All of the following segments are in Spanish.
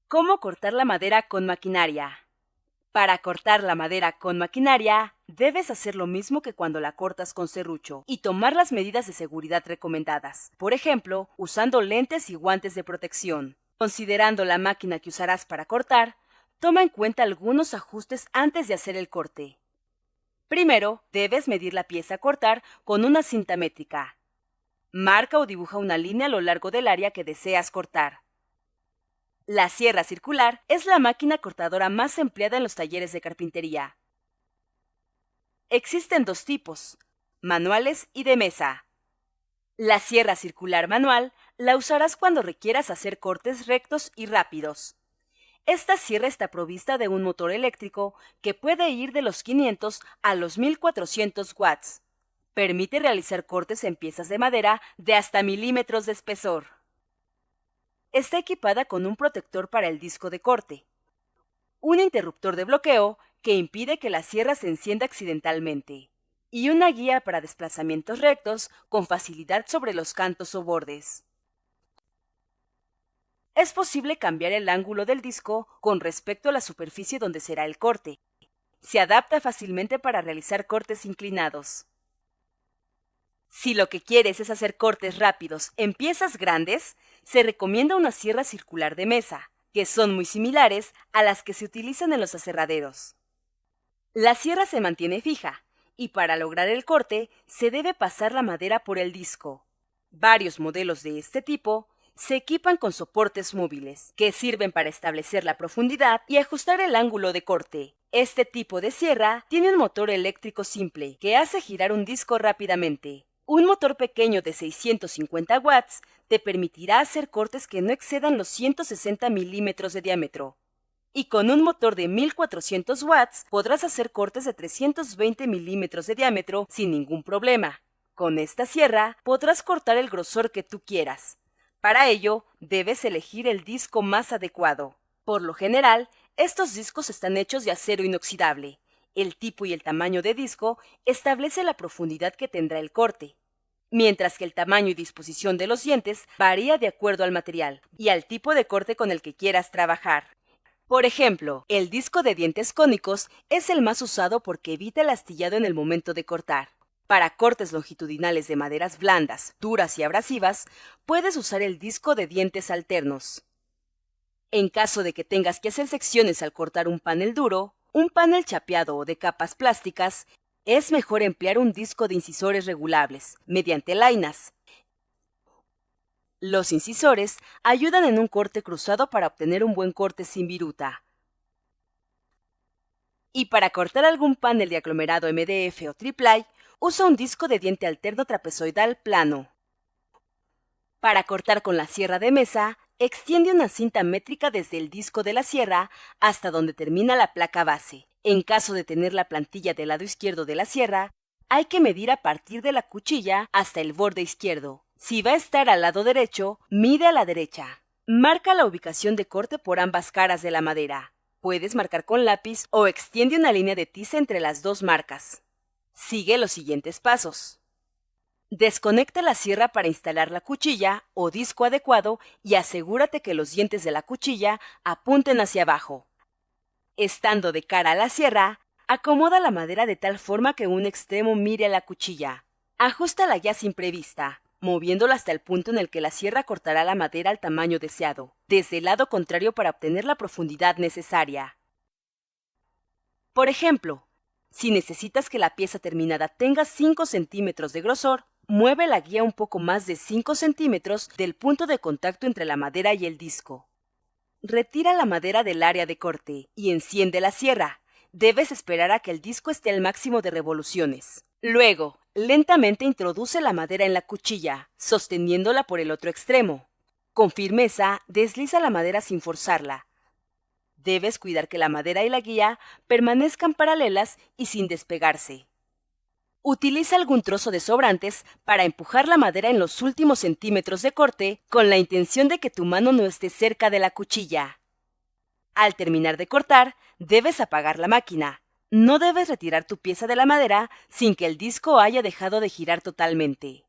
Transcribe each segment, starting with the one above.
¿Cómo cortar la madera con maquinaria? Para cortar la madera con maquinaria, debes hacer lo mismo que cuando la cortas con serrucho y tomar las medidas de seguridad recomendadas. Por ejemplo, usando lentes y guantes de protección. Considerando la máquina que usarás para cortar, toma en cuenta algunos ajustes antes de hacer el corte. Primero, debes medir la pieza a cortar con una cinta métrica. Marca o dibuja una línea a lo largo del área que deseas cortar. La sierra circular es la máquina cortadora más empleada en los talleres de carpintería. Existen dos tipos, manuales y de mesa. La sierra circular manual la usarás cuando requieras hacer cortes rectos y rápidos. Esta sierra está provista de un motor eléctrico que puede ir de los 500 a los 1400 watts. Permite realizar cortes en piezas de madera de hasta milímetros de espesor. Está equipada con un protector para el disco de corte, un interruptor de bloqueo que impide que la sierra se encienda accidentalmente, y una guía para desplazamientos rectos con facilidad sobre los cantos o bordes. Es posible cambiar el ángulo del disco con respecto a la superficie donde será el corte. Se adapta fácilmente para realizar cortes inclinados. Si lo que quieres es hacer cortes rápidos en piezas grandes, se recomienda una sierra circular de mesa, que son muy similares a las que se utilizan en los aserraderos. La sierra se mantiene fija, y para lograr el corte se debe pasar la madera por el disco. Varios modelos de este tipo se equipan con soportes móviles, que sirven para establecer la profundidad y ajustar el ángulo de corte. Este tipo de sierra tiene un motor eléctrico simple, que hace girar un disco rápidamente. Un motor pequeño de 650 watts te permitirá hacer cortes que no excedan los 160 milímetros de diámetro. Y con un motor de 1400 watts podrás hacer cortes de 320 milímetros de diámetro sin ningún problema. Con esta sierra podrás cortar el grosor que tú quieras. Para ello, debes elegir el disco más adecuado. Por lo general, estos discos están hechos de acero inoxidable. El tipo y el tamaño de disco establece la profundidad que tendrá el corte, mientras que el tamaño y disposición de los dientes varía de acuerdo al material y al tipo de corte con el que quieras trabajar. Por ejemplo, el disco de dientes cónicos es el más usado porque evita el astillado en el momento de cortar. Para cortes longitudinales de maderas blandas, duras y abrasivas, puedes usar el disco de dientes alternos. En caso de que tengas que hacer secciones al cortar un panel duro, un panel chapeado o de capas plásticas, es mejor emplear un disco de incisores regulables, mediante lainas. Los incisores ayudan en un corte cruzado para obtener un buen corte sin viruta. Y para cortar algún panel de aglomerado MDF o triplay, usa un disco de diente alterno trapezoidal plano. Para cortar con la sierra de mesa, extiende una cinta métrica desde el disco de la sierra hasta donde termina la placa base. En caso de tener la plantilla del lado izquierdo de la sierra, hay que medir a partir de la cuchilla hasta el borde izquierdo. Si va a estar al lado derecho, mide a la derecha. Marca la ubicación de corte por ambas caras de la madera. Puedes marcar con lápiz o extiende una línea de tiza entre las dos marcas. Sigue los siguientes pasos. Desconecta la sierra para instalar la cuchilla o disco adecuado y asegúrate que los dientes de la cuchilla apunten hacia abajo. Estando de cara a la sierra, acomoda la madera de tal forma que un extremo mire a la cuchilla. Ajústala ya sin prevista, moviéndola hasta el punto en el que la sierra cortará la madera al tamaño deseado, desde el lado contrario para obtener la profundidad necesaria. Por ejemplo, si necesitas que la pieza terminada tenga 5 centímetros de grosor, mueve la guía un poco más de 5 centímetros del punto de contacto entre la madera y el disco. Retira la madera del área de corte y enciende la sierra. Debes esperar a que el disco esté al máximo de revoluciones. Luego, lentamente introduce la madera en la cuchilla, sosteniéndola por el otro extremo. Con firmeza, desliza la madera sin forzarla. Debes cuidar que la madera y la guía permanezcan paralelas y sin despegarse. Utiliza algún trozo de sobrantes para empujar la madera en los últimos centímetros de corte con la intención de que tu mano no esté cerca de la cuchilla. Al terminar de cortar, debes apagar la máquina. No debes retirar tu pieza de la madera sin que el disco haya dejado de girar totalmente.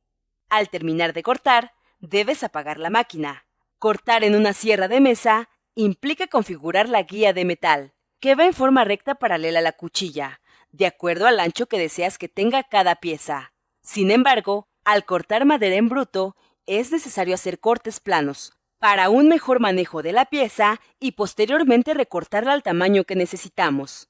Al terminar de cortar, debes apagar la máquina. Cortar en una sierra de mesa implica configurar la guía de metal, que va en forma recta paralela a la cuchilla, de acuerdo al ancho que deseas que tenga cada pieza. Sin embargo, al cortar madera en bruto, es necesario hacer cortes planos, para un mejor manejo de la pieza y posteriormente recortarla al tamaño que necesitamos.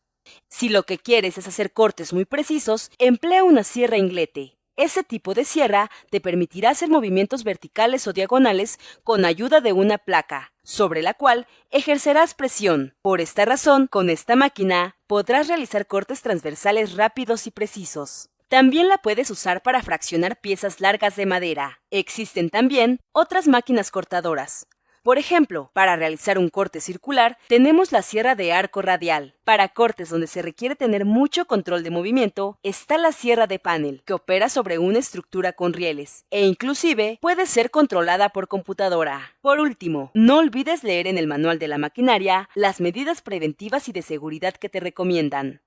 Si lo que quieres es hacer cortes muy precisos, emplea una sierra inglete. Ese tipo de sierra te permitirá hacer movimientos verticales o diagonales con ayuda de una placa, sobre la cual ejercerás presión. Por esta razón, con esta máquina podrás realizar cortes transversales rápidos y precisos. También la puedes usar para fraccionar piezas largas de madera. Existen también otras máquinas cortadoras. Por ejemplo, para realizar un corte circular, tenemos la sierra de arco radial. Para cortes donde se requiere tener mucho control de movimiento, está la sierra de panel, que opera sobre una estructura con rieles, e inclusive puede ser controlada por computadora. Por último, no olvides leer en el manual de la maquinaria las medidas preventivas y de seguridad que te recomiendan.